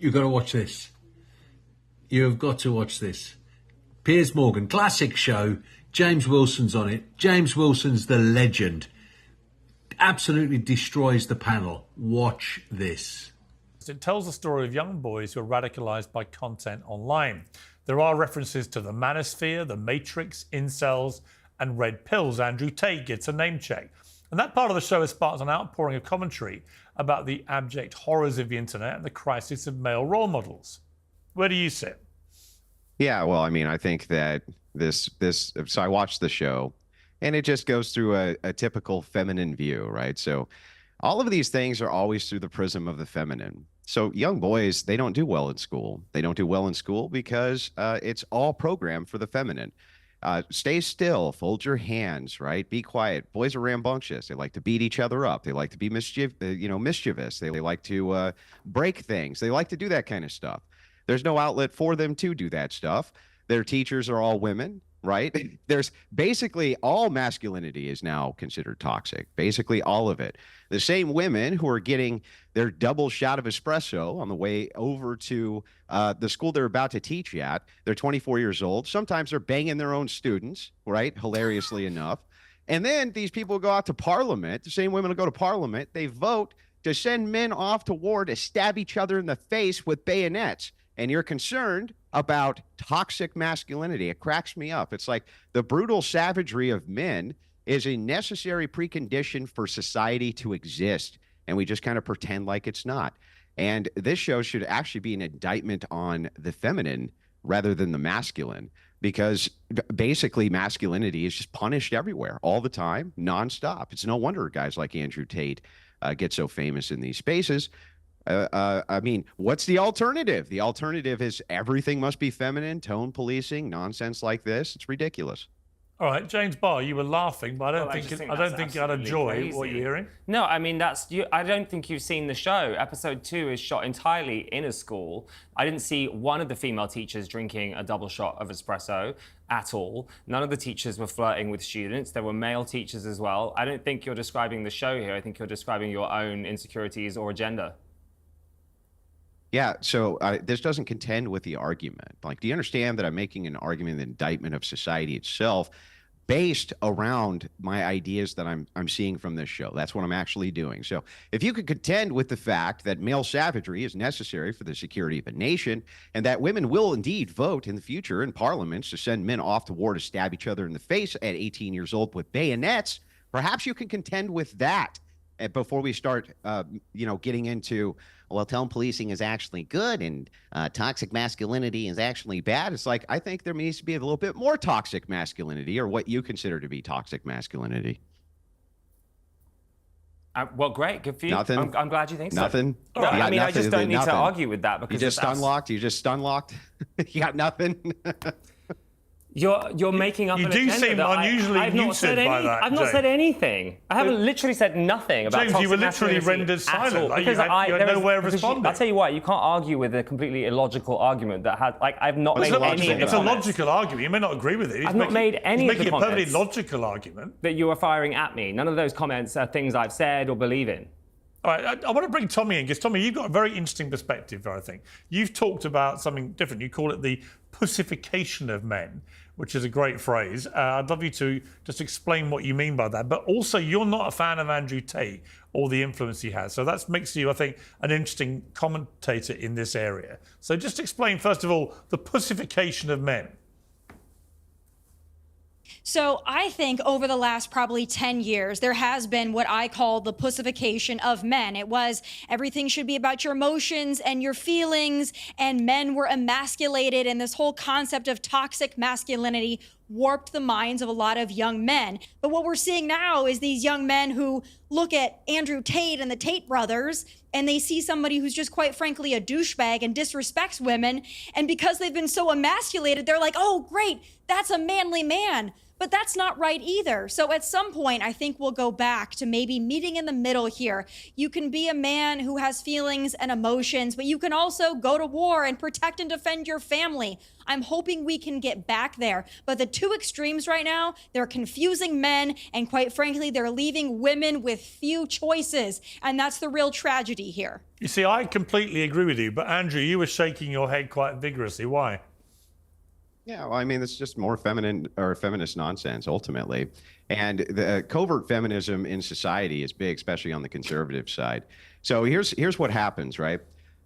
You've got to watch this. You have got to watch this. Piers Morgan, classic show. James Wilson's on it. James Wilson's the legend. Absolutely destroys the panel. Watch this. It tells the story of young boys who are radicalised by content online. There are references to the manosphere, the Matrix, incels, and red pills. Andrew Tate gets a name check. And that part of the show has sparked an outpouring of commentary about the abject horrors of the internet and the crisis of male role models. Where do you sit? Yeah, well, I mean, I think that so I watched the show, and it just goes through a typical feminine view, right? So all of these things are always through the prism of the feminine. So young boys, they don't do well in school. They don't do well in school because it's all programmed for the feminine. Stay still, fold your hands, right? Be quiet. Boys are rambunctious. They like to beat each other up. They like to be mischievous. They like to break things. They like to do that kind of stuff. There's no outlet for them to do that stuff. Their teachers are all women, right? There's basically all masculinity is now considered toxic, basically all of it. The same women who are getting their double shot of espresso on the way over to the school they're about to teach at, they're 24 years old. Sometimes they're banging their own students, right? Hilariously enough. And then these people go out to parliament. The same women will go to parliament. They vote to send men off to war to stab each other in the face with bayonets. And you're concerned about toxic masculinity. It cracks me up. It's like the brutal savagery of men is a necessary precondition for society to exist. And we just kind of pretend like it's not. And this show should actually be an indictment on the feminine rather than the masculine, because basically masculinity is just punished everywhere all the time, nonstop. It's no wonder guys like Andrew Tate get so famous in these spaces. I mean, what's the alternative? The alternative is everything must be feminine, tone policing, nonsense like this. It's ridiculous. All right, James Barr, you were laughing, but I don't think you'd enjoy crazy. what you're hearing. No, I mean, I don't think you've seen the show. Episode 2 is shot entirely in a school. I didn't see one of the female teachers drinking a double shot of espresso at all. None of the teachers were flirting with students. There were male teachers as well. I don't think you're describing the show here. I think you're describing your own insecurities or agenda. Yeah, so this doesn't contend with the argument. Like, do you understand that I'm making an argument, an indictment of society itself based around my ideas that I'm seeing from this show? That's what I'm actually doing. So if you could contend with the fact that male savagery is necessary for the security of a nation and that women will indeed vote in the future in parliaments to send men off to war to stab each other in the face at 18 years old with bayonets, perhaps you can contend with that before we start, getting into, well, tone policing is actually good and toxic masculinity is actually bad. It's like, I think there needs to be a little bit more toxic masculinity, or what you consider to be toxic masculinity. Well, great, good for you. Nothing. I'm glad you think so. Nothing. No, I mean, I just don't need to argue with that because You just stun locked. You got nothing. You're making up You an do agenda seem that unusually I've not said by that, I've not said anything. I haven't literally said nothing about James, toxic you were literally masculinity rendered silent. at all, Like, you had no way of responding. I'll tell you what, you can't argue with a completely illogical argument that has, like, I've not made any of the comments. It's a logical argument. You may not agree with it. I've not made any of the comments. He's making a perfectly logical argument. That you are firing at me. None of those comments are things I've said or believe in. All right, I want to bring Tommy in, because Tommy, you've got a very interesting perspective, I think. You've talked about something different. You call it the pussification of men, which is a great phrase. I'd love you to just explain what you mean by that. But also, you're not a fan of Andrew Tate or the influence he has. So that makes you, I think, an interesting commentator in this area. So just explain, first of all, the pussification of men. So I think over the last probably 10 years, there has been what I call the pussification of men. It was everything should be about your emotions and your feelings, and men were emasculated, and this whole concept of toxic masculinity warped the minds of a lot of young men. But what we're seeing now is these young men who look at Andrew Tate and the Tate brothers, and they see somebody who's just quite frankly a douchebag and disrespects women. And because they've been so emasculated, they're like, oh, great, that's a manly man. But that's not right either. So at some point, I think we'll go back to maybe meeting in the middle here. You can be a man who has feelings and emotions, but you can also go to war and protect and defend your family. I'm hoping we can get back there. But the two extremes right now, they're confusing men, and quite frankly, they're leaving women with few choices. And that's the real tragedy here. You see, I completely agree with you, but Andrew, you were shaking your head quite vigorously. Why? Yeah, well, I mean, it's just more feminine or feminist nonsense ultimately. And the covert feminism in society is big, especially on the conservative side. So here's what happens, right?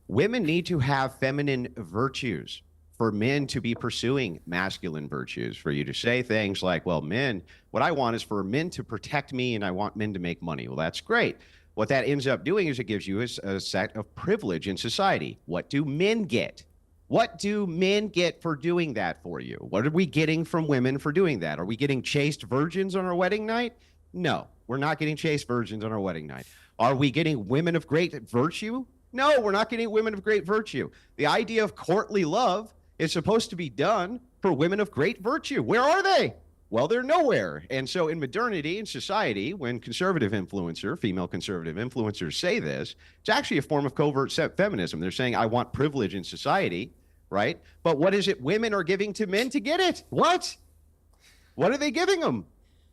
Women need to have feminine virtues for men to be pursuing masculine virtues, for you to say things like, well, men, what I want is for men to protect me and I want men to make money. Well, that's great. What that ends up doing is it gives you a set of privilege in society. What do men get? What do men get for doing that for you? What are we getting from women for doing that? Are we getting chaste virgins on our wedding night? No, we're not getting chaste virgins on our wedding night. Are we getting women of great virtue? No, we're not getting women of great virtue. The idea of courtly love is supposed to be done for women of great virtue. Where are they? Well, they're nowhere. And so in modernity, in society, when female conservative influencers say this, it's actually a form of covert feminism. They're saying, I want privilege in society, right? But what is it women are giving to men to get it? What? What are they giving them?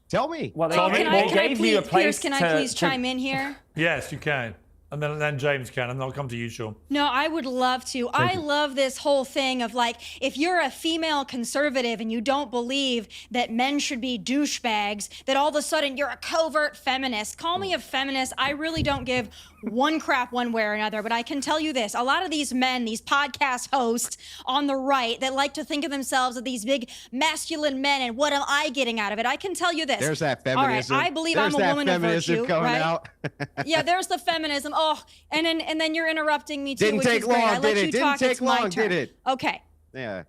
Tell me. Well, they Can I gave please, you a place Piers, can I please chime in here? Yes, you can. And then James can, and then I'll come to you, Sean. No, I would love to. I love this whole thing of like, if you're a female conservative and you don't believe that men should be douchebags, that all of a sudden you're a covert feminist. Call me a feminist. I really don't give one crap one way or another, but I can tell you this. A lot of these men, these podcast hosts on the right that like to think of themselves as these big masculine men, and what am I getting out of it? I can tell you this. There's that feminism. All right, I believe I'm a woman of virtue, coming right? out. Yeah, there's the feminism. Oh, and then you're interrupting me too, Didn't which take is great. long, I let did it? you Didn't talk. take It's my long, turn. did it? Okay. Yeah.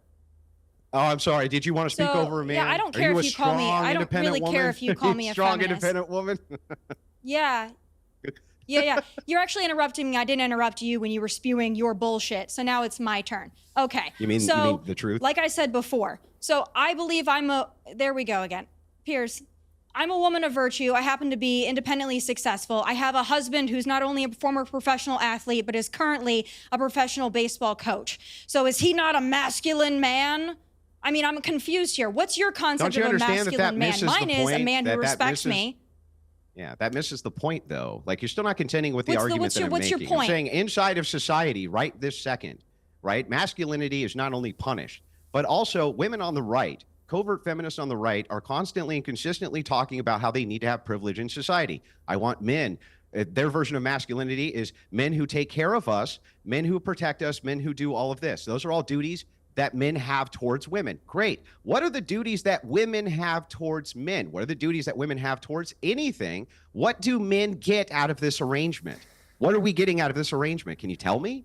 Oh, I'm sorry. Did you want to speak So, over me? yeah, I don't care if you call me. I don't really care if you call me a strong, feminist. independent woman. Yeah. Yeah. You're actually interrupting me. I didn't interrupt you when you were spewing your bullshit. So now it's my turn. Okay. You mean the truth? Like I said before. So I believe there we go again. Piers, I'm a woman of virtue. I happen to be independently successful. I have a husband who's not only a former professional athlete, but is currently a professional baseball coach. So is he not a masculine man? I mean, I'm confused here. What's your concept of a masculine man? Mine is a man who respects me. Yeah, that misses the point, though. Like, you're still not contending with the argument what's your making. point? I'm saying inside of society, right this second, right, masculinity is not only punished, but also women on the right, covert feminists on the right, are constantly and consistently talking about how they need to have privilege in society. I want men. Their version of masculinity is men who take care of us, men who protect us, men who do all of this. Those are all duties that men have towards women. Great. What are the duties that women have towards men? What are the duties that women have towards anything? What do men get out of this arrangement? What are we getting out of this arrangement? Can you tell me?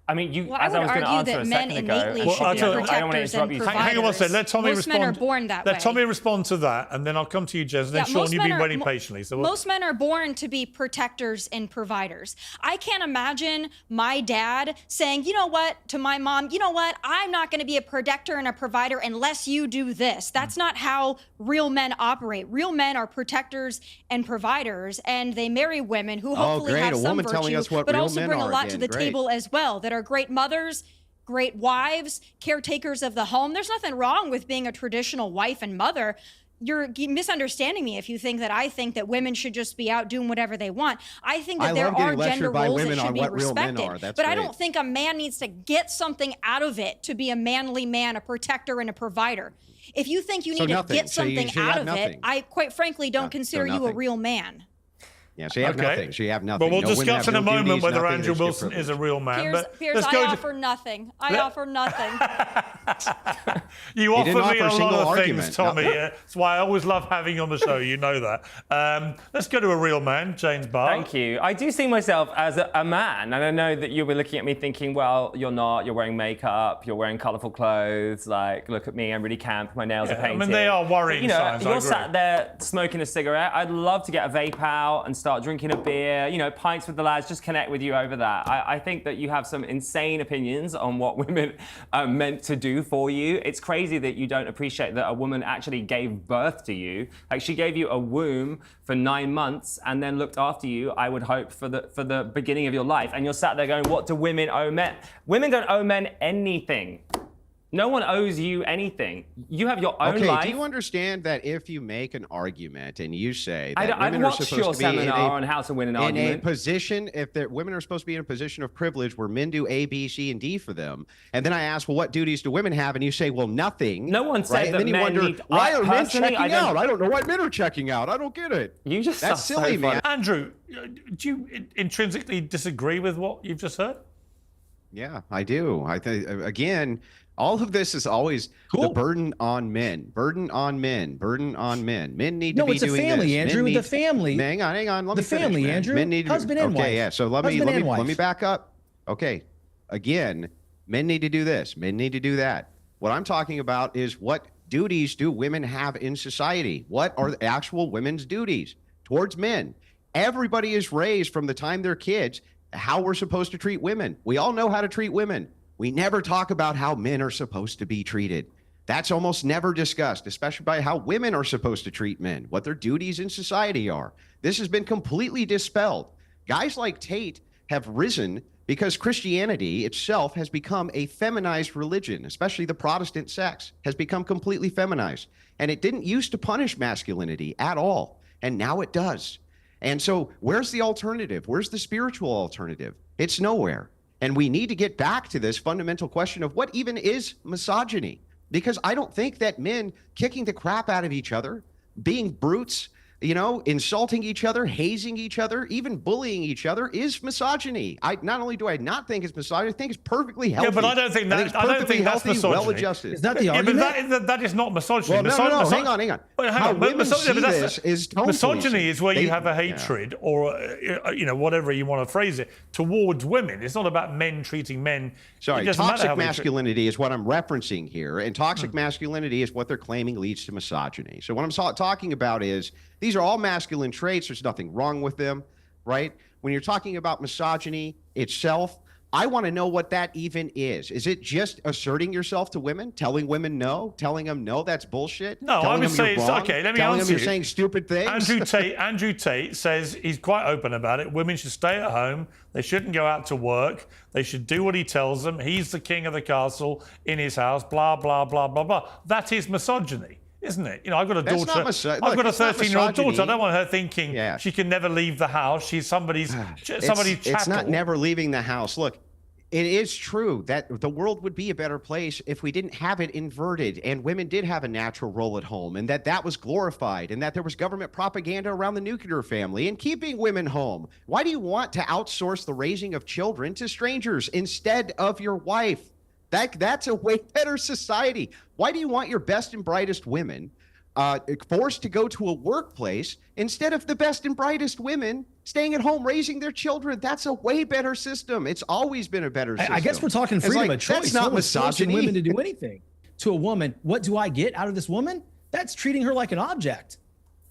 I mean, Well, as I was going to argue answer that a men second ago. innately should be protectors and providers. Hang on one second. Let Tommy Most respond. men are born that way. Let Tommy respond to that, and then I'll come to you, Jez. And then Yeah, Sean, most you've men been are- waiting patiently. So Most men are born to be protectors and providers. I can't imagine my dad saying, you know what, to my mom, you know what, I'm not going to be a protector and a provider unless you do this. That's not how real men operate. Real men are protectors and providers, and they marry women who hopefully great. have A some woman telling virtue, us what but real also men bring a are lot to again. the Great. table as well, that are great mothers, great wives, caretakers of the home. There's nothing wrong with being a traditional wife and mother. You're misunderstanding me if you think that I think that women should just be out doing whatever they want. I think that I there love getting are lectured gender by roles that women should on be what real men respected. are. That's But I great. don't think a man needs to get something out of it to be a manly man, a protector, and a provider. If you think you So need to nothing. get So you something should out have of nothing. it, I quite frankly don't So consider you a nothing. real man. Yeah, so you have Okay. nothing. So you have nothing. But we'll No women discuss have in a no moment duties, whether nothing. Andrew They just Wilson get is a real man. Piers, But Piers, let's I go to- offer nothing. I offer nothing. You He offer didn't me offer a a single lot of argument. things, Tommy. No. That's why I always love having you on the show. You know that. Let's go to a real man, James Barr. Thank you. I do see myself as a man, and I know that you'll be looking at me thinking, well, you're not. You're wearing makeup. You're wearing colourful clothes. Like, look at me. I'm really camp. My nails are Yeah, I mean, painted. they are worrying But, you know, signs, I you're agree. sat there smoking a cigarette. I'd love to get a vape out and start drinking a beer. You know, pints with the lads. Just connect with you over that. I think that you have some insane opinions on what women are meant to do for you. It's crazy that you don't appreciate that a woman actually gave birth to you. Like, she gave you a womb for 9 months and then looked after you, I would hope, for the beginning of your life. And you're sat there going, what do women owe men? Women don't owe men anything. No one owes you anything. You have your own life. Do you understand that if you make an argument and you say that I've women are watched supposed your to be seminar on how to win an in argument. a position, if women are supposed to be in a position of privilege where men do A, B, C, and D for them, and then I ask, well, what duties do women have? And you say, well, nothing. No one said right? that And then you men wonder, need- why are men personally, checking I don't- out? I don't know why men are checking out. I don't get it. You just That's sound so silly, man. funny. Andrew, do you intrinsically disagree with what you've just heard? Yeah, I do. I think, again, all of this is always the burden on men. Burden on men. Burden on men. Men need to be doing this. No, it's a family, Andrew. The family. Hang on. Let me finish, family, man. Andrew. Men need to Husband and wife. Okay, yeah. So let me Husband back up. Okay. Again, men need to do this. Men need to do that. What I'm talking about is what duties do women have in society? What are the actual women's duties towards men? Everybody is raised from the time they're kids how we're supposed to treat women. We all know how to treat women. We never talk about how men are supposed to be treated. That's almost never discussed, especially by how women are supposed to treat men, what their duties in society are. This has been completely dispelled. Guys like Tate have risen because Christianity itself has become a feminized religion, especially the Protestant sects has become completely feminized. And it didn't used to punish masculinity at all. And now it does. And so where's the alternative? Where's the spiritual alternative? It's nowhere. And we need to get back to this fundamental question of what even is misogyny? Because I don't think that men kicking the crap out of each other, being brutes, insulting each other, hazing each other, even bullying each other is misogyny. Not only do I not think it's misogyny, I think it's perfectly healthy. Yeah, but I don't think that's misogyny. Well-adjusted. Is that the Yeah, argument? but that is not misogyny. Well, no, hang on. Well, hang How on. But women see this is tone misogyny policing. is where you They- have a hatred or whatever you want to phrase it towards women. It's not about men treating men. Sorry, It doesn't matter toxic how we treat- masculinity is what I'm referencing here, and toxic masculinity is what they're claiming leads to misogyny. So what I'm talking about is these are all masculine traits. There's nothing wrong with them, right? When you're talking about misogyny itself, I want to know what that even is. Is it just asserting yourself to women, telling women no, telling them no, that's bullshit? No, I telling would them say you're it's wrong, okay. Let me telling them answer you're you. saying stupid things. Andrew Tate says he's quite open about it. Women should stay at home. They shouldn't go out to work. They should do what he tells them. He's the king of the castle in his house, blah, blah, blah, blah, blah. That is misogyny, isn't it? I've got a That's daughter. not I've got a it's not 13-year-old daughter. I misogyny. don't want her thinking she can never leave the house. She's somebody's chapel. It's not never leaving the house. Look, it is true that the world would be a better place if we didn't have it inverted and women did have a natural role at home and that was glorified and that there was government propaganda around the nuclear family and keeping women home. Why do you want to outsource the raising of children to strangers instead of your wife? That's a way better society. Why do you want your best and brightest women forced to go to a workplace instead of the best and brightest women staying at home raising their children? That's a way better system. It's always been a better system. I guess we're talking freedom of choice. That's not No one's forcing misogyny. women to do anything. To a woman, what do I get out of this woman? That's treating her like an object.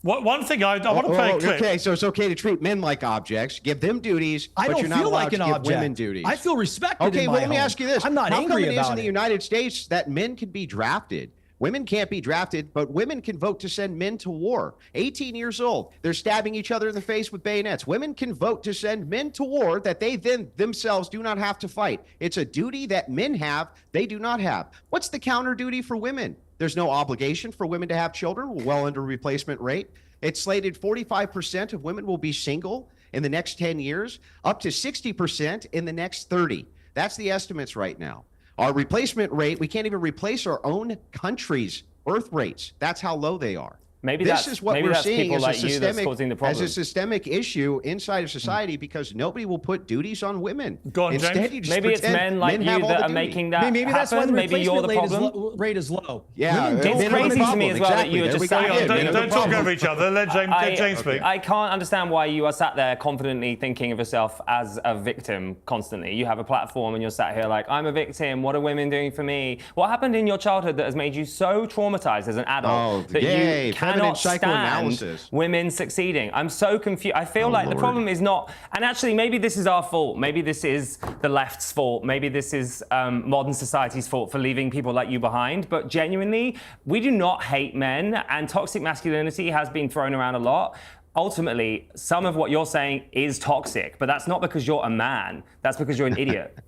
One thing I want to play a clip. Okay, so it's okay to treat men like objects, give them duties, I but don't you're not feel allowed like an to give object. women duties. I feel respected. Okay, in well, my let me home. ask you this. I'm not How angry come it is about in the it. United States that men can be drafted? Women can't be drafted, but women can vote to send men to war. 18 years old, they're stabbing each other in the face with bayonets. Women can vote to send men to war that they then themselves do not have to fight. It's a duty that men have, they do not have. What's the counter duty for women? There's no obligation for women to have children. We're well under replacement rate. It's slated 45% of women will be single in the next 10 years, up to 60% in the next 30. That's the estimates right now. Our replacement rate, we can't even replace our own country's birth rates. That's how low they are. Maybe this that's is what maybe we're that's seeing people as like a you that's systemic, causing the as problem. a systemic issue inside of society because nobody will put duties on women. Go on, Instead, James. you just Maybe it's pretend men like you have all that the are duty. making that Maybe that's why happen. the Maybe you're the replacement problem. rate is low. Yeah, Women it's don't It's men are the crazy to problem. me as well that you were Exactly. just There we saying- go. Yeah, men are the Don't talk problem. over each other. Let James speak. I can't understand why you are sat there confidently thinking of yourself as a victim constantly. You have a platform and you're sat here like, I'm a victim. What are women doing for me? What happened in your childhood that has made you so traumatized as an adult that yay, you feminine cannot stand psychoanalysis. women succeeding? I'm so confused. I feel like the Lord. problem is not, and actually maybe this is our fault. Maybe this is the left's fault. Maybe this is modern society's fault for leaving people like you behind. But genuinely, we do not hate men, and toxic masculinity has been thrown around a lot. Ultimately, some of what you're saying is toxic, but that's not because you're a man. That's because you're an idiot.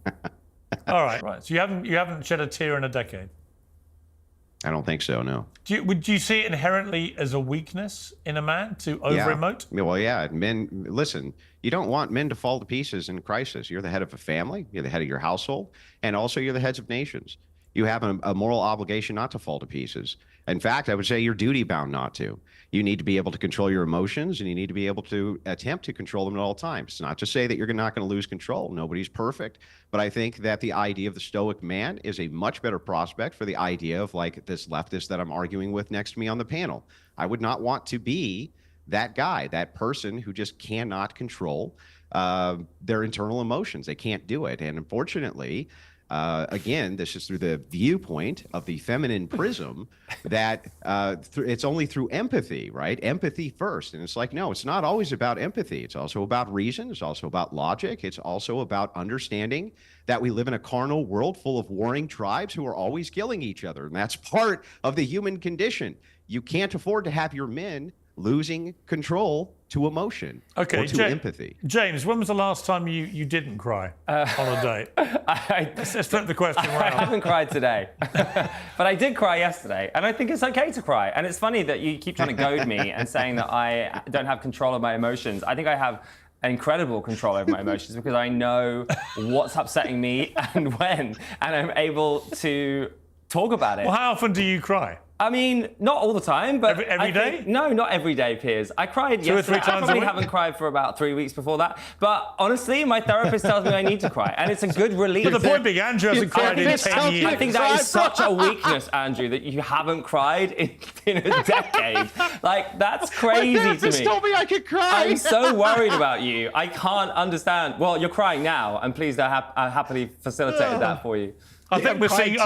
All right. Right. So you haven't shed a tear in a decade. I don't think so. No. Would you see it inherently as a weakness in a man to over-emote? Yeah. Well, yeah. Men, listen. You don't want men to fall to pieces in crisis. You're the head of a family. You're the head of your household, and also you're the heads of nations. You have a moral obligation not to fall to pieces. In fact, I would say you're duty bound not to. You need to be able to control your emotions, and you need to be able to attempt to control them at all times. It's not to say that you're not going to lose control. Nobody's perfect. But I think that the idea of the stoic man is a much better prospect for the idea of like this leftist that I'm arguing with next to me on the panel. I would not want to be that guy, that person who just cannot control their internal emotions. They can't do it. And unfortunately, again, this is through the viewpoint of the feminine prism that it's only through empathy, right? Empathy first. And it's like, no, it's not always about empathy. It's also about reason. It's also about logic. It's also about understanding that we live in a carnal world full of warring tribes who are always killing each other. And that's part of the human condition. You can't afford to have your men losing control to emotion or to empathy. James, when was the last time you didn't cry on a date? Let's flip the question around. I haven't cried today, but I did cry yesterday, and I think it's okay to cry. And it's funny that you keep trying to goad me and saying that I don't have control of my emotions. I think I have incredible control over my emotions because I know what's upsetting me and when, and I'm able to talk about it. Well, how often do you cry? I mean, not all the time, but every day? No, not every day, Piers. I cried Two or yesterday. three times I probably a week? haven't cried for about 3 weeks before that. But honestly, my therapist tells me I need to cry, and it's a good relief. But the point being, Andrew hasn't cried in 10 years. I think that is such a weakness, Andrew, that you haven't cried in a decade. Like, that's crazy to me. My therapist told me I could cry. I'm so worried about you. I can't understand. Well, you're crying now, and please, I happily facilitated that for you. I think we're seeing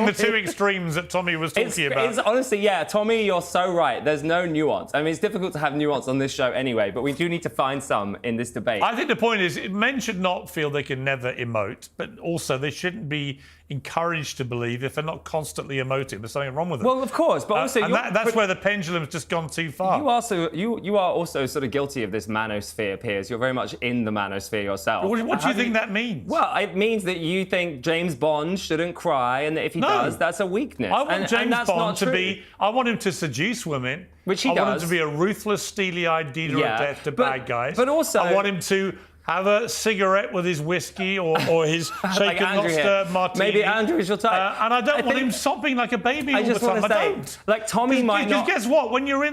the two extremes that Tommy was talking about. It's honestly, yeah, Tommy, you're so right. There's no nuance. I mean, it's difficult to have nuance on this show anyway, but we do need to find some in this debate. I think the point is men should not feel they can never emote, but also they shouldn't be encouraged to believe if they're not constantly emoting, there's something wrong with them. Well, of course, but also... that's where the pendulum's just gone too far. You are also sort of guilty of this manosphere, Piers. You're very much in the manosphere yourself. What do you think that means? Well, it means that you think James Bond shouldn't cry, and that if he does, that's a weakness. I want James Bond to be... I want him to seduce women. Which he does. I want him to be a ruthless, steely-eyed dealer of death to bad guys. But also... I want him to have a cigarette with his whiskey or his shaken, not stirred martini. Maybe Andrew is your type. And I don't want him sobbing like a baby all the time. I don't. Like Tommy might not. Because guess what? When you're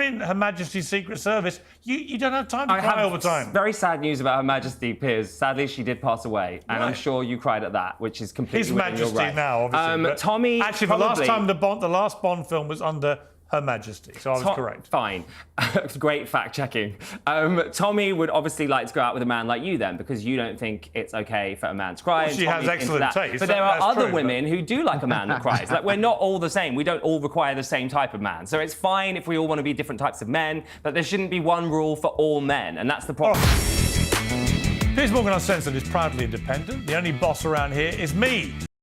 in Her Majesty's Secret Service, you don't have time to cry all the time. Very sad news about Her Majesty, Piers. Sadly, she did pass away, and I'm sure you cried at that, which is completely His within your Majesty right. now, obviously. Tommy, actually, probably, the last Bond film was under Her Majesty, so I was correct. Fine. Great fact checking. Tommy would obviously like to go out with a man like you then, because you don't think it's okay for a man to cry. Well, she has excellent taste. But there are other women who do like a man that cries. Like, we're not all the same. We don't all require the same type of man. So it's fine if we all want to be different types of men, but there shouldn't be one rule for all men, and that's the problem. Piers Morgan Uncensored is proudly independent. The only boss around here is me.